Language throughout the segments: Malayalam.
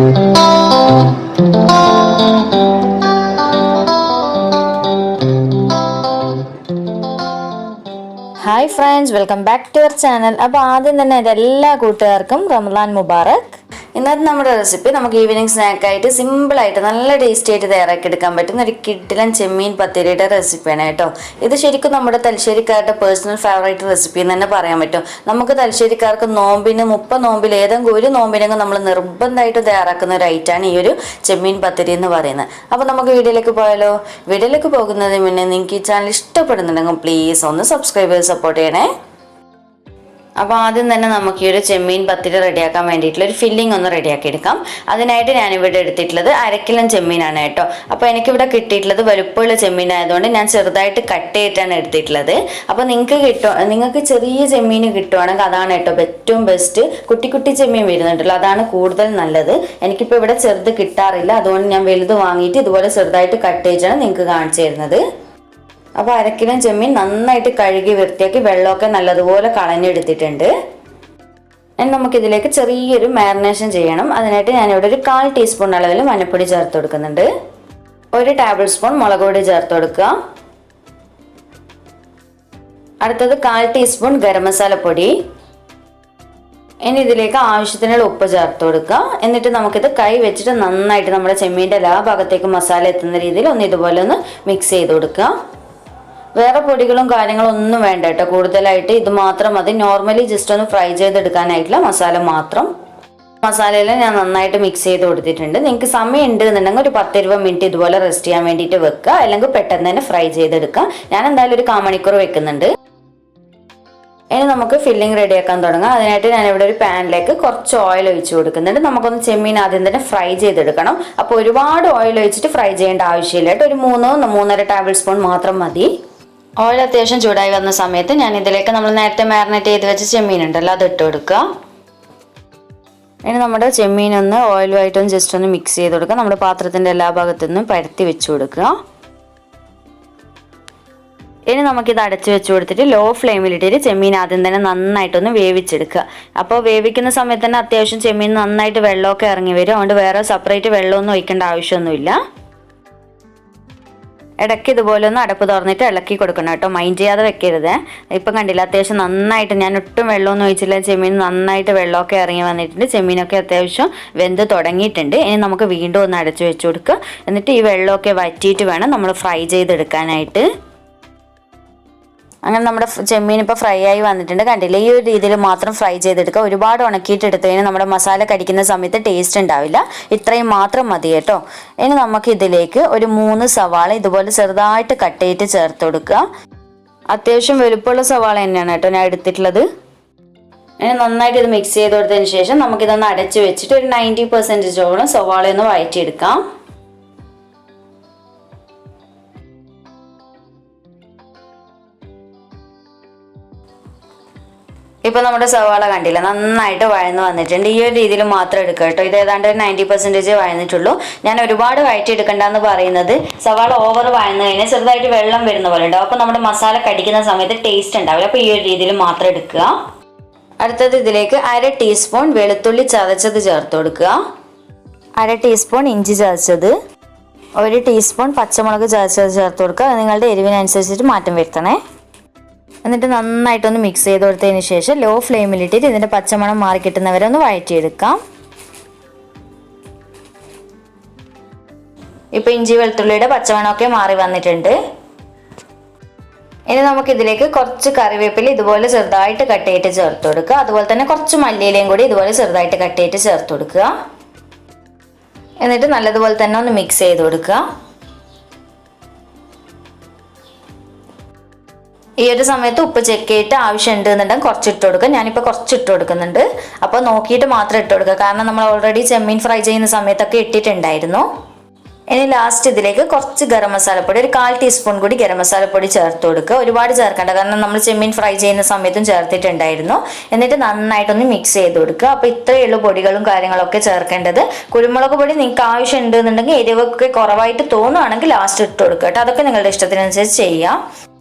Hi friends, welcome back to our channel. അപ്പോൾ ആദ്യം തന്നെ എല്ലാ കൂട്ടുകാർക്കും റമദാൻ മുബാറക്. ഇന്നത്തെ നമ്മുടെ റെസിപ്പി നമുക്ക് ഈവനിങ് സ്നാക്കായിട്ട് സിമ്പിളായിട്ട് നല്ല ടേസ്റ്റി ആയിട്ട് തയ്യാറാക്കി എടുക്കാൻ പറ്റുന്ന ഒരു കിഡിലൻ ചെമ്മീൻ പത്തിരിയുടെ റെസിപ്പിയാണ് കേട്ടോ. ഇത് ശരിക്കും നമ്മുടെ തലശ്ശേരിക്കാരുടെ പേഴ്സണൽ ഫേവറേറ്റ് റെസിപ്പി എന്ന് തന്നെ പറയാൻ പറ്റും. നമുക്ക് തലശ്ശേരിക്കാർക്ക് നോമ്പിന് 30 നോമ്പിൽ ഏതെങ്കിലും ഒരു നോമ്പിനെങ്കിലും നമ്മൾ നിർബന്ധമായിട്ട് തയ്യാറാക്കുന്ന ഒരു ഐറ്റമാണ് ഈ ഒരു ചെമ്മീൻ പത്തിരി എന്ന് പറയുന്നത്. അപ്പോൾ നമുക്ക് വീഡിയോയിലേക്ക് പോയാലോ? വീഡിയോയിലേക്ക് പോകുന്നതിന് മുന്നേ നിങ്ങൾക്ക് ഈ ചാനൽ ഇഷ്ടപ്പെടുന്നുണ്ടെങ്കിൽ പ്ലീസ് ഒന്ന് സബ്സ്ക്രൈബ് ചെയ്ത് സപ്പോർട്ട് ചെയ്യണേ. അപ്പോൾ ആദ്യം തന്നെ നമുക്ക് ഈ ഒരു ചെമ്മീൻ പത്തിരി റെഡിയാക്കാൻ വേണ്ടിയിട്ടുള്ള ഒരു ഫില്ലിംഗ് ഒന്ന് റെഡിയാക്കി എടുക്കാം. അതിനായിട്ട് ഞാനിവിടെ എടുത്തിട്ടുള്ളത് 1/2 കിലോ ചെമ്മീനാണ് കേട്ടോ. അപ്പോൾ എനിക്കിവിടെ കിട്ടിയിട്ടുള്ളത് വലുപ്പമുള്ള ചെമ്മീൻ ആയതുകൊണ്ട് ഞാൻ ചെറുതായിട്ട് കട്ട് ചെയ്തിട്ടാണ് എടുത്തിട്ടുള്ളത്. അപ്പോൾ നിങ്ങൾക്ക് ചെറിയ ചെമ്മീൻ കിട്ടുവാണെങ്കിൽ അതാണ് കേട്ടോ ഏറ്റവും ബെസ്റ്റ്. കുട്ടി കുട്ടി ചെമ്മീൻ വരുന്നുണ്ടല്ലോ, അതാണ് കൂടുതൽ നല്ലത്. എനിക്കിപ്പോൾ ഇവിടെ ചെറുത് കിട്ടാറില്ല, അതുകൊണ്ട് ഞാൻ വലുത് വാങ്ങിയിട്ട് ഇതുപോലെ ചെറുതായിട്ട് കട്ട് ചെയ്തിട്ടാണ് നിങ്ങൾക്ക് കാണിച്ചു തരുന്നത്. അപ്പോൾ 1/2 കിലോ ചെമ്മീൻ നന്നായിട്ട് കഴുകി വൃത്തിയാക്കി വെള്ളമൊക്കെ നല്ലതുപോലെ കളഞ്ഞെടുത്തിട്ടുണ്ട്. ഇനി നമുക്കിതിലേക്ക് ചെറിയൊരു മാരിനേഷൻ ചെയ്യണം. അതിനായിട്ട് ഞാനിവിടെ ഒരു 1/4 ടീസ്പൂൺ അളവിൽ മഞ്ഞൾപ്പൊടി ചേർത്ത് കൊടുക്കുന്നുണ്ട്. 1 ടേബിൾ സ്പൂൺ മുളക് പൊടി ചേർത്ത് കൊടുക്കുക. അടുത്തത് 1/4 ടീസ്പൂൺ ഗരം മസാല പൊടി. ഇനി ഇതിലേക്ക് ആവശ്യത്തിനുള്ള ഉപ്പ് ചേർത്ത് കൊടുക്കുക. എന്നിട്ട് നമുക്കിത് കൈ വെച്ചിട്ട് നന്നായിട്ട് നമ്മുടെ ചെമ്മീൻ്റെ എല്ലാ ഭാഗത്തേക്കും മസാല എത്തുന്ന രീതിയിൽ ഒന്ന് ഇതുപോലെ ഒന്ന് മിക്സ് ചെയ്ത് കൊടുക്കുക. വേറെ പൊടികളും കാര്യങ്ങളും ഒന്നും വേണ്ട കേട്ടോ, കൂടുതലായിട്ട് ഇത് മാത്രം മതി. നോർമലി ജസ്റ്റ് ഒന്ന് ഫ്രൈ ചെയ്തെടുക്കാനായിട്ടുള്ള മസാല മാത്രം. മസാലയിൽ ഞാൻ നന്നായിട്ട് മിക്സ് ചെയ്ത് കൊടുത്തിട്ടുണ്ട്. നിങ്ങൾക്ക് സമയം ഉണ്ട് എന്നുണ്ടെങ്കിൽ ഒരു 10-20 മിനിറ്റ് ഇതുപോലെ റെസ്റ്റ് ചെയ്യാൻ വേണ്ടിയിട്ട് വെക്കുക, അല്ലെങ്കിൽ പെട്ടെന്ന് തന്നെ ഫ്രൈ ചെയ്തെടുക്കുക. ഞാൻ എന്തായാലും ഒരു 1/4 മണിക്കൂർ വെക്കുന്നുണ്ട്. ഇനി നമുക്ക് ഫില്ലിംഗ് റെഡിയാക്കാൻ തുടങ്ങാം. അതിനായിട്ട് ഞാനിവിടെ ഒരു പാനിലേക്ക് കുറച്ച് ഓയിൽ ഒഴിച്ച് കൊടുക്കുന്നുണ്ട്. നമുക്കൊന്ന് ചെമ്മീൻ ആദ്യം തന്നെ ഫ്രൈ ചെയ്തെടുക്കണം. അപ്പോൾ ഒരുപാട് ഓയിൽ ഒഴിച്ചിട്ട് ഫ്രൈ ചെയ്യേണ്ട ആവശ്യമില്ല കേട്ടോ. ഒരു 3-3.5 ടേബിൾ സ്പൂൺ മാത്രം മതി. ഓയിൽ അത്യാവശ്യം ചൂടായി വന്ന സമയത്ത് ഞാൻ ഇതിലേക്ക് നമ്മൾ നേരത്തെ മാരിനേറ്റ് ചെയ്ത് വെച്ച ചെമ്മീൻ ഉണ്ടല്ലോ, അത് ഇട്ട് കൊടുക്കുക. ഇനി നമ്മുടെ ചെമ്മീൻ ഒന്ന് ഓയിലുമായിട്ടൊന്ന് ജസ്റ്റ് ഒന്ന് മിക്സ് ചെയ്ത് കൊടുക്കുക. നമ്മുടെ പാത്രത്തിൻ്റെ എല്ലാ ഭാഗത്തു നിന്നും പരത്തി വെച്ച് കൊടുക്കുക. ഇനി നമുക്കിത് അടച്ചു വെച്ച് കൊടുത്തിട്ട് ലോ ഫ്ലെയിമിലിട്ടിട്ട് ചെമ്മീൻ ആദ്യം തന്നെ നന്നായിട്ടൊന്ന് വേവിച്ചെടുക്കുക. അപ്പോൾ വേവിക്കുന്ന സമയത്ത് തന്നെ അത്യാവശ്യം ചെമ്മീൻ നന്നായിട്ട് വെള്ളമൊക്കെ ഇറങ്ങി വരും. അതുകൊണ്ട് വേറെ സെപ്പറേറ്റ് വെള്ളമൊന്നും ഒഴിക്കേണ്ട ആവശ്യമൊന്നുമില്ല. ഇടയ്ക്ക് ഇതുപോലെ ഒന്ന് അടപ്പ് തുറന്നിട്ട് ഇളക്കി കൊടുക്കണം കേട്ടോ, മൈൻഡ് ചെയ്യാതെ വെക്കരുത്. ഇപ്പം കണ്ടില്ല, അത്യാവശ്യം നന്നായിട്ട് ഞാൻ ഒട്ടും വെള്ളമൊന്നും ഒഴിച്ചില്ല. ചെമ്മീൻ നന്നായിട്ട് വെള്ളമൊക്കെ ഇറങ്ങി വന്നിട്ടുണ്ട്. ചെമ്മീനൊക്കെ അത്യാവശ്യം വെന്ത് തുടങ്ങിയിട്ടുണ്ട്. ഇനി നമുക്ക് വീണ്ടും ഒന്ന് അടച്ചു വെച്ച് കൊടുക്കുക. എന്നിട്ട് ഈ വെള്ളമൊക്കെ വറ്റിയിട്ട് വേണം നമ്മൾ ഫ്രൈ ചെയ്തെടുക്കാനായിട്ട്. അങ്ങനെ നമ്മുടെ ചെമ്മീൻ ഇപ്പോൾ ഫ്രൈ ആയി വന്നിട്ടുണ്ട്. കണ്ടില്ലേ, ഈ ഒരു രീതിയിൽ മാത്രം ഫ്രൈ ചെയ്തെടുക്കുക. ഒരുപാട് ഉണക്കിയിട്ട് എടുത്തു കഴിഞ്ഞാൽ നമ്മുടെ മസാല കടിക്കുന്ന സമയത്ത് ടേസ്റ്റ് ഉണ്ടാവില്ല. ഇത്രയും മാത്രം മതി കേട്ടോ. ഇനി നമുക്ക് ഇതിലേക്ക് ഒരു 3 സവാള ഇതുപോലെ ചെറുതായിട്ട് കട്ട് ചെയ്തിട്ട് ചേർത്ത് കൊടുക്കുക. അത്യാവശ്യം വലുപ്പമുള്ള സവാള തന്നെയാണ് കേട്ടോ ഞാൻ എടുത്തിട്ടുള്ളത്. ഇനി നന്നായിട്ട് ഇത് മിക്സ് ചെയ്ത് കൊടുത്തതിന് ശേഷം നമുക്കിതൊന്ന് അടച്ച് വെച്ചിട്ട് ഒരു 90% സവാളയൊന്ന് വഴറ്റിയെടുക്കാം. ഇപ്പോൾ നമ്മുടെ സവാള കണ്ടില്ല, നന്നായിട്ട് വഴന്ന് വന്നിട്ടുണ്ട്. ഈ ഒരു രീതിയിൽ മാത്രം എടുക്കുക കേട്ടോ. ഇത് ഏതാണ്ട് ഒരു 90% വഴന്നിട്ടുള്ളൂ. ഞാൻ ഒരുപാട് വഴറ്റിയെടുക്കണ്ടെന്ന് പറയുന്നത്, സവാള ഓവർ വഴന്ന് കഴിഞ്ഞാൽ ചെറുതായിട്ട് വെള്ളം വരുന്ന പോലെ ഉണ്ടാവും. അപ്പോൾ നമ്മുടെ മസാല കടിക്കുന്ന സമയത്ത് ടേസ്റ്റ് ഉണ്ടാവില്ല. അപ്പോൾ ഈ ഒരു രീതിയിൽ മാത്രം എടുക്കുക. അടുത്തത് ഇതിലേക്ക് 1/2 ടീസ്പൂൺ വെളുത്തുള്ളി ചതച്ചത് ചേർത്ത് കൊടുക്കുക. 1/2 ടീസ്പൂൺ ഇഞ്ചി ചതച്ചത്, 1 ടീസ്പൂൺ പച്ചമുളക് ചതച്ചത് ചേർത്ത് കൊടുക്കുക. നിങ്ങളുടെ എരിവിനനുസരിച്ചിട്ട് മാറ്റം വരുത്തണേ. എന്നിട്ട് നന്നായിട്ടൊന്ന് മിക്സ് ചെയ്ത് കൊടുത്തതിന് ശേഷം ലോ ഫ്ലെയിമിലിട്ടിട്ട് ഇതിൻ്റെ പച്ചമണം മാറി കിട്ടുന്നവരെ ഒന്ന് വഴറ്റിയെടുക്കാം. ഇപ്പോൾ ഇഞ്ചി വെളുത്തുള്ളിയുടെ പച്ചമണമൊക്കെ മാറി വന്നിട്ടുണ്ട്. ഇനി നമുക്കിതിലേക്ക് കുറച്ച് കറിവേപ്പില ഇതുപോലെ ചെറുതായിട്ട് കട്ട് ചെയ്തിട്ട് ചേർത്ത് കൊടുക്കുക. അതുപോലെ തന്നെ കുറച്ച് മല്ലിയിലയും കൂടി ഇതുപോലെ ചെറുതായിട്ട് കട്ട് ചെയ്തിട്ട് ചേർത്ത് കൊടുക്കുക. എന്നിട്ട് നല്ലതുപോലെ തന്നെ ഒന്ന് മിക്സ് ചെയ്ത് കൊടുക്കുക. ഈ ഒരു സമയത്ത് ഉപ്പ് ചെക്ക് ചെയ്തിട്ട് ആവശ്യമുണ്ട് എന്നുണ്ടെങ്കിൽ കുറച്ച് ഇട്ട് കൊടുക്കുക. ഞാനിപ്പോൾ കുറച്ച് ഇട്ട് കൊടുക്കുന്നുണ്ട്. അപ്പോൾ നോക്കിയിട്ട് മാത്രം ഇട്ട് കൊടുക്കുക, കാരണം നമ്മൾ ഓൾറെഡി ചെമ്മീൻ ഫ്രൈ ചെയ്യുന്ന സമയത്തൊക്കെ ഇട്ടിട്ടുണ്ടായിരുന്നു. ഇനി ലാസ്റ്റ് ഇതിലേക്ക് കുറച്ച് ഗരം മസാലപ്പൊടി, ഒരു 1/4 ടീസ്പൂൺ കൂടി ഗരം മസാലപ്പൊടി ചേർത്ത് കൊടുക്കുക. ഒരുപാട് ചേർക്കേണ്ട, കാരണം നമ്മൾ ചെമ്മീൻ ഫ്രൈ ചെയ്യുന്ന സമയത്തും ചേർത്തിട്ടുണ്ടായിരുന്നു. എന്നിട്ട് നന്നായിട്ടൊന്ന് മിക്സ് ചെയ്ത് കൊടുക്കുക. അപ്പോൾ ഇത്രയേ ഉള്ളൂ പൊടികളും കാര്യങ്ങളൊക്കെ ചേർക്കേണ്ടത്. കുരുമുളക് പൊടി നിങ്ങൾക്ക് ആവശ്യം ഉണ്ടെന്നുണ്ടെങ്കിൽ എരിവൊക്കെ കുറവായിട്ട് തോന്നുകയാണെങ്കിൽ ലാസ്റ്റ് ഇട്ട് കൊടുക്കുക കേട്ടോ. അതൊക്കെ നിങ്ങളുടെ ഇഷ്ടത്തിനനുസരിച്ച് ചെയ്യാം.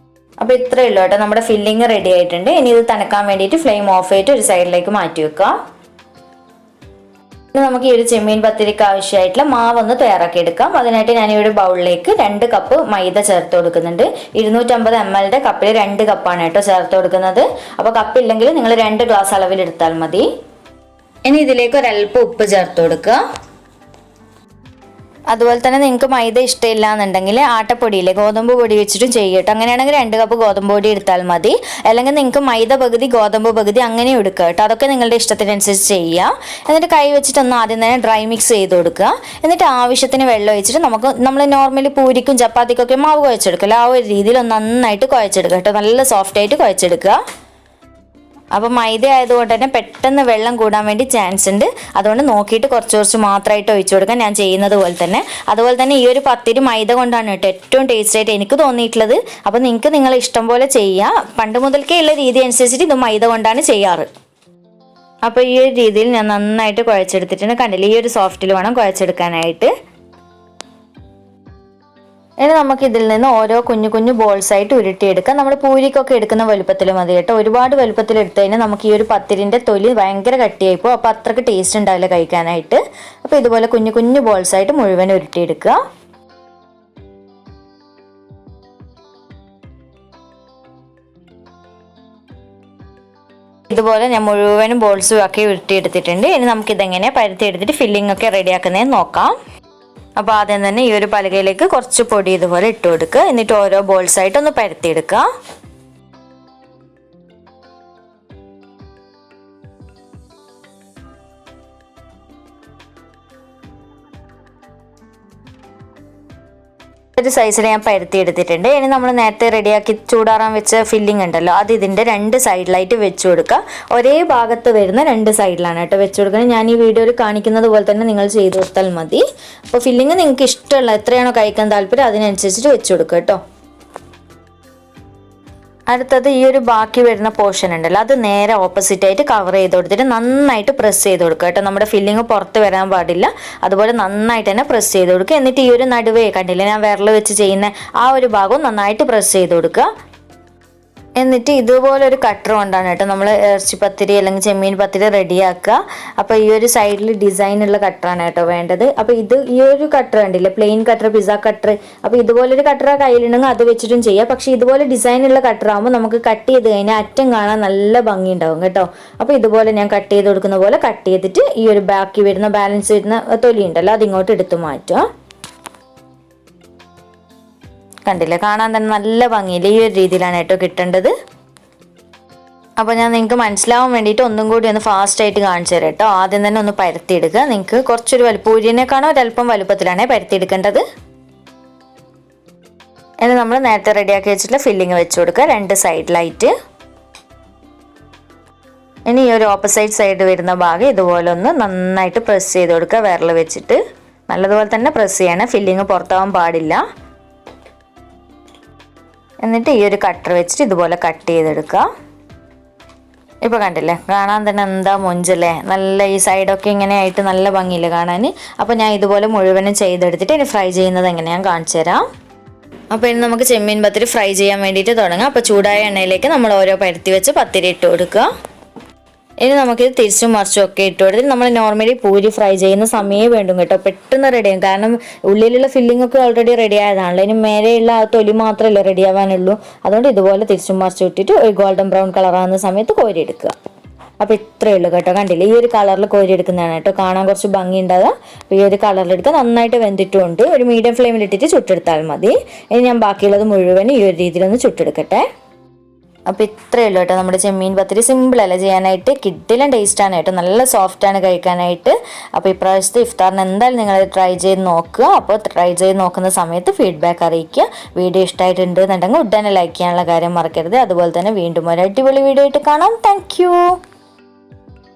അപ്പോൾ ഇത്രയേ ഉള്ളൂ കേട്ടോ, നമ്മുടെ ഫില്ലിങ് റെഡി ആയിട്ടുണ്ട്. ഇനി ഇത് തണുക്കാൻ വേണ്ടിയിട്ട് ഫ്ലെയിം ഓഫ് ചെയ്തിട്ട് ഒരു സൈഡിലേക്ക് മാറ്റി വെക്കുക. നമുക്ക് ഈ ഒരു ചെമ്മീൻ പത്തിരിക്ക് ആവശ്യമായിട്ടുള്ള മാവ് ഒന്ന് തയ്യാറാക്കി എടുക്കാം. അതിനായിട്ട് ഞാൻ ഈ ഒരു ബൗളിലേക്ക് 2 കപ്പ് മൈദ ചേർത്ത് കൊടുക്കുന്നുണ്ട്. 250 ml കപ്പിൽ 2 കപ്പാണ് കേട്ടോ ചേർത്ത് കൊടുക്കുന്നത്. അപ്പോൾ കപ്പില്ലെങ്കിൽ നിങ്ങൾ 2 ഗ്ലാസ് അളവിൽ എടുത്താൽ മതി. ഇനി ഇതിലേക്ക് ഒരല്പം ഉപ്പ് ചേർത്ത് കൊടുക്കുക. അതുപോലെ തന്നെ നിങ്ങൾക്ക് മൈദ ഇഷ്ടമില്ല എന്നുണ്ടെങ്കിൽ ആട്ടപ്പൊടിയില്ലേ, ഗോതമ്പ് പൊടി വെച്ചിട്ടും ചെയ്യട്ടോ. അങ്ങനെയാണെങ്കിൽ 2 കപ്പ് ഗോതമ്പ് പൊടി എടുത്താൽ മതി. അല്ലെങ്കിൽ നിങ്ങൾക്ക് മൈദ പകുതി ഗോതമ്പ് പകുതി അങ്ങനെ എടുക്കുക കേട്ടോ. അതൊക്കെ നിങ്ങളുടെ ഇഷ്ടത്തിനനുസരിച്ച് ചെയ്യുക. എന്നിട്ട് കൈ വെച്ചിട്ടൊന്ന് ആദ്യം തന്നെ ഡ്രൈ മിക്സ് ചെയ്ത് കൊടുക്കുക. എന്നിട്ട് ആവശ്യത്തിന് വെള്ളം ഒഴിച്ചിട്ട് നമ്മൾ നോർമലി പൂരിക്കും ചപ്പാത്തിക്കൊക്കെ മാവ് കുഴച്ചെടുക്കില്ല, ആ ഒരു രീതിയിൽ ഒന്ന് നന്നായിട്ട് കുഴച്ചെടുക്കുക കേട്ടോ. നല്ല സോഫ്റ്റ് ആയിട്ട് കുഴച്ചെടുക്കുക. അപ്പോൾ മൈദ ആയതുകൊണ്ട് തന്നെ പെട്ടെന്ന് വെള്ളം കൂടാൻ വേണ്ടി ചാൻസ് ഉണ്ട്. അതുകൊണ്ട് നോക്കിയിട്ട് കുറച്ച് മാത്രമായിട്ട് ഒഴിച്ചു കൊടുക്കാൻ ഞാൻ ചെയ്യുന്നത് പോലെ തന്നെ. അതുപോലെ തന്നെ ഈ ഒരു പത്തിരി മൈദ കൊണ്ടാണ് കേട്ടോ ഏറ്റവും ടേസ്റ്റ് ആയിട്ട് എനിക്ക് തോന്നിയിട്ടുള്ളത്. അപ്പോൾ നിങ്ങൾക്ക് നിങ്ങളെ ഇഷ്ടം പോലെ ചെയ്യുക. പണ്ട് മുതൽക്കേ ഉള്ള രീതി അനുസരിച്ചിട്ട് ഇത് മൈദ കൊണ്ടാണ് ചെയ്യാറ്. അപ്പോൾ ഈ ഒരു രീതിയിൽ ഞാൻ നന്നായിട്ട് കുഴച്ചെടുത്തിട്ടുണ്ട്. കണ്ടില്ലേ, ഈ ഒരു സോഫ്റ്റിൽ വേണം കുഴച്ചെടുക്കാനായിട്ട്. ഇനി നമുക്ക് ഇതിൽ നിന്ന് ഓരോ കുഞ്ഞു കുഞ്ഞു ബോൾസ് ആയിട്ട് ഉരുട്ടിയെടുക്കാം. നമ്മൾ പൂരിക്കൊക്കെ എടുക്കുന്ന വലുപ്പത്തിൽ മതി കേട്ടോ. ഒരുപാട് വലുപ്പത്തിൽ എടുത്തു കഴിഞ്ഞാൽ നമുക്ക് ഈ ഒരു പത്തിരിൻ്റെ തൊലി ഭയങ്കര കട്ടിയായിപ്പോൾ, അപ്പോൾ അത്രയ്ക്ക് ടേസ്റ്റ് ഉണ്ടാവില്ല കഴിക്കാനായിട്ട്. അപ്പോൾ ഇതുപോലെ കുഞ്ഞു കുഞ്ഞു ബോൾസ് ആയിട്ട് മുഴുവൻ ഉരുട്ടിയെടുക്കുക. ഇതുപോലെ ഞാൻ മുഴുവനും ബോൾസും ആക്കി ഉരുട്ടിയെടുത്തിട്ടുണ്ട്. ഇനി നമുക്കിതെങ്ങനെ പരത്തിയെടുത്തിട്ട് ഫില്ലിംഗ് ഒക്കെ റെഡിയാക്കുന്നതെന്ന് നോക്കാം. അപ്പോൾ ആദ്യം തന്നെ ഈ ഒരു പലകയിലേക്ക് കുറച്ച് പൊടി ഇതുപോലെ ഇട്ട് കൊടുക്കുക. എന്നിട്ട് ഓരോ ബോൾസ് ആയിട്ട് ഒന്ന് പരത്തിയെടുക്കുക. ഒരു സൈസിൽ ഞാൻ പരത്തി എടുത്തിട്ടുണ്ട്. ഇനി നമ്മൾ നേരത്തെ റെഡിയാക്കി ചൂടാറാൻ വെച്ച ഫില്ലിംഗ് ഉണ്ടല്ലോ, അത് ഇതിൻ്റെ 2 സൈഡിലായിട്ട് വെച്ച് കൊടുക്കുക. ഒരേ ഭാഗത്ത് വരുന്ന 2 സൈഡിലാണ് കേട്ടോ വെച്ച് കൊടുക്കുന്നത്. ഞാൻ ഈ വീഡിയോയിൽ കാണിക്കുന്നത് പോലെ തന്നെ നിങ്ങൾ ചെയ്ത് കൊടുത്താൽ മതി. അപ്പോൾ ഫില്ലിംഗ് നിങ്ങൾക്ക് ഇഷ്ടമുള്ള എത്രയാണോ കഴിക്കാൻ താല്പര്യം അതിനനുസരിച്ചിട്ട് വെച്ച് കൊടുക്കുക കേട്ടോ. അടുത്തത് ഈ ഒരു ബാക്കി വരുന്ന പോർഷൻ ഉണ്ടല്ലോ, അത് നേരെ ഓപ്പോസിറ്റ് ആയിട്ട് കവർ ചെയ്ത് കൊടുത്തിട്ട് നന്നായിട്ട് പ്രസ് ചെയ്ത് കൊടുക്കുക കേട്ടോ. നമ്മുടെ ഫില്ലിങ് പുറത്ത് വരാൻ പാടില്ല. അതുപോലെ നന്നായിട്ട് തന്നെ പ്രസ് ചെയ്ത് കൊടുക്കുക. എന്നിട്ട് ഈ ഒരു നടുവേ കണ്ടില്ലേ ഞാൻ വിരൽ വെച്ച് ചെയ്യുന്ന ആ ഒരു ഭാഗവും നന്നായിട്ട് പ്രസ് ചെയ്ത് കൊടുക്കുക. എന്നിട്ട് ഇതുപോലെ ഒരു കട്ടർ കൊണ്ടാണ് കേട്ടോ നമ്മൾ ഇറച്ചി പത്തിരി അല്ലെങ്കിൽ ചെമ്മീൻ പത്തിരി റെഡിയാക്കുക. അപ്പോൾ ഈ ഒരു സൈഡിൽ ഡിസൈനുള്ള കട്ടറാണ് കേട്ടോ വേണ്ടത്. അപ്പോൾ ഈ ഒരു കട്ടർ കണ്ടില്ലേ, പ്ലെയിൻ കട്ടർ, പിസ്സ കട്ടർ. അപ്പോൾ ഇതുപോലൊരു കട്ടർ കയ്യിലുണ്ടെങ്കിൽ അത് വെച്ചിട്ടും ചെയ്യാം. പക്ഷേ ഇതുപോലെ ഡിസൈനുള്ള കട്ടർ ആകുമ്പോൾ നമുക്ക് കട്ട് ചെയ്ത് കഴിഞ്ഞാൽ അറ്റം കാണാൻ നല്ല ഭംഗി ഉണ്ടാവും കേട്ടോ. അപ്പോൾ ഇതുപോലെ ഞാൻ കട്ട് ചെയ്ത് കൊടുക്കുന്ന പോലെ കട്ട് ചെയ്തിട്ട് ഈ ഒരു ബാക്കി വരുന്ന ബാലൻസ് വരുന്ന തൊലി ഉണ്ടല്ലോ അതിങ്ങോട്ട് എടുത്ത് മാറ്റുക. കണ്ടില്ലേ, കാണാൻ തന്നെ നല്ല ഭംഗിയില്ല. ഈ ഒരു രീതിയിലാണ് കേട്ടോ കിട്ടേണ്ടത്. അപ്പോൾ ഞാൻ നിങ്ങൾക്ക് മനസ്സിലാവാൻ വേണ്ടിയിട്ട് ഒന്നും കൂടി ഒന്ന് ഫാസ്റ്റായിട്ട് കാണിച്ചു തരാം കേട്ടോ. ആദ്യം തന്നെ ഒന്ന് പരത്തിയെടുക്കുക. നിങ്ങൾക്ക് കുറച്ചൊരു പൂരിനേക്കാണോ ഒരല്പം വലുപ്പത്തിലാണ് പരത്തിയെടുക്കേണ്ടത്. ഇനി നമ്മൾ നേരത്തെ റെഡിയാക്കി വെച്ചിട്ടുള്ള ഫില്ലിങ് വെച്ച് കൊടുക്കുക 2 സൈഡിലായിട്ട്. ഇനി ഈ ഒരു ഓപ്പോസിറ്റ് സൈഡ് വരുന്ന ഭാഗം ഇതുപോലെ ഒന്ന് നന്നായിട്ട് പ്രസ് ചെയ്ത് കൊടുക്കുക വിരൽ വെച്ചിട്ട്. നല്ലതുപോലെ തന്നെ പ്രസ് ചെയ്യണം, ഫില്ലിങ് പുറത്താവാൻ പാടില്ല. എന്നിട്ട് ഈ ഒരു കട്ടർ വെച്ചിട്ട് ഇതുപോലെ കട്ട് ചെയ്തെടുക്കുക. ഇപ്പോൾ കണ്ടില്ലേ, കാണാൻ തന്നെ എന്താ മൊഞ്ചല്ലേ, നല്ല ഈ സൈഡൊക്കെ ഇങ്ങനെ ആയിട്ട് നല്ല ഭംഗിയില്ലേ കാണാൻ. അപ്പോൾ ഞാൻ ഇതുപോലെ മുഴുവനും ചെയ്തെടുത്തിട്ട് ഇനി ഫ്രൈ ചെയ്യുന്നത് എങ്ങനെയാണെന്ന് കാണിച്ചു തരാം. അപ്പോൾ ഇനി നമുക്ക് ചെമ്മീൻ പത്തിരി ഫ്രൈ ചെയ്യാൻ വേണ്ടിയിട്ട് തുടങ്ങാം. അപ്പോൾ ചൂടായ എണ്ണയിലേക്ക് നമ്മൾ ഓരോ പരത്തി വെച്ച് പത്തിരി ഇട്ട് കൊടുക്കുക. ഇനി നമുക്കിത് തിരിച്ചും മറിച്ചും ഒക്കെ ഇട്ട് കൊടുത്തിട്ട് നമ്മൾ നോർമലി പൂരി ഫ്രൈ ചെയ്യുന്ന സമയം വേണ്ടും കേട്ടോ. പെട്ടെന്ന് റെഡിയാകും. കാരണം ഉള്ളിലുള്ള ഫില്ലിംഗ് ഒക്കെ ഓൾറെഡി റെഡി ആയതാണല്ലോ. ഇനി മേലെയുള്ള ആ തൊലി മാത്രമല്ലേ റെഡി ആവാനുള്ളൂ. അതുകൊണ്ട് ഇതുപോലെ തിരിച്ചും മറിച്ചും ഇട്ടിട്ട് ഒരു ഗോൾഡൻ ബ്രൗൺ കളറാകുന്ന സമയത്ത് കോരി എടുക്കുക. അപ്പോൾ ഇത്രയേ ഉള്ളൂ കേട്ടോ. കണ്ടില്ലേ, ഈ ഒരു കളറിൽ കോരി എടുക്കുന്നതാണ് കേട്ടോ കാണാൻ കുറച്ച് ഭംഗി ഉണ്ടാകുക. അപ്പോൾ ഈ ഒരു കളറിലെടുക്കുക. നന്നായിട്ട് വെന്തിട്ടുമുണ്ട്. ഒരു മീഡിയം ഫ്ലെയിമിലിട്ടിട്ട് ചുട്ടെടുത്താൽ മതി. ഇനി ഞാൻ ബാക്കിയുള്ളത് മുഴുവൻ ഈ ഒരു രീതിയിലൊന്ന് ചുട്ടെടുക്കട്ടെ. അപ്പോൾ ഇത്രയേ ഉള്ളൂ കേട്ടോ നമ്മുടെ ചെമ്മീൻ പത്തിരി. സിമ്പിളല്ല ചെയ്യാനായിട്ട്, കിഡിലും ടേസ്റ്റാണ് കേട്ടോ, നല്ല സോഫ്റ്റാണ് കഴിക്കാനായിട്ട്. അപ്പോൾ ഇപ്രാവശ്യത്തെ ഇഫ്താറിന് എന്തായാലും നിങ്ങൾ ട്രൈ ചെയ്ത് നോക്കുക. അപ്പോൾ ട്രൈ ചെയ്ത് നോക്കുന്ന സമയത്ത് ഫീഡ്ബാക്ക് അറിയിക്കുക. വീഡിയോ ഇഷ്ടമായിട്ടുണ്ട് എന്നുണ്ടെങ്കിൽ ഉടനെ ലൈക്ക് ചെയ്യാനുള്ള കാര്യം മറക്കരുത്. അതുപോലെ തന്നെ വീണ്ടും ഒരു അടിപൊളി വീഡിയോ ആയിട്ട് കാണാം. താങ്ക്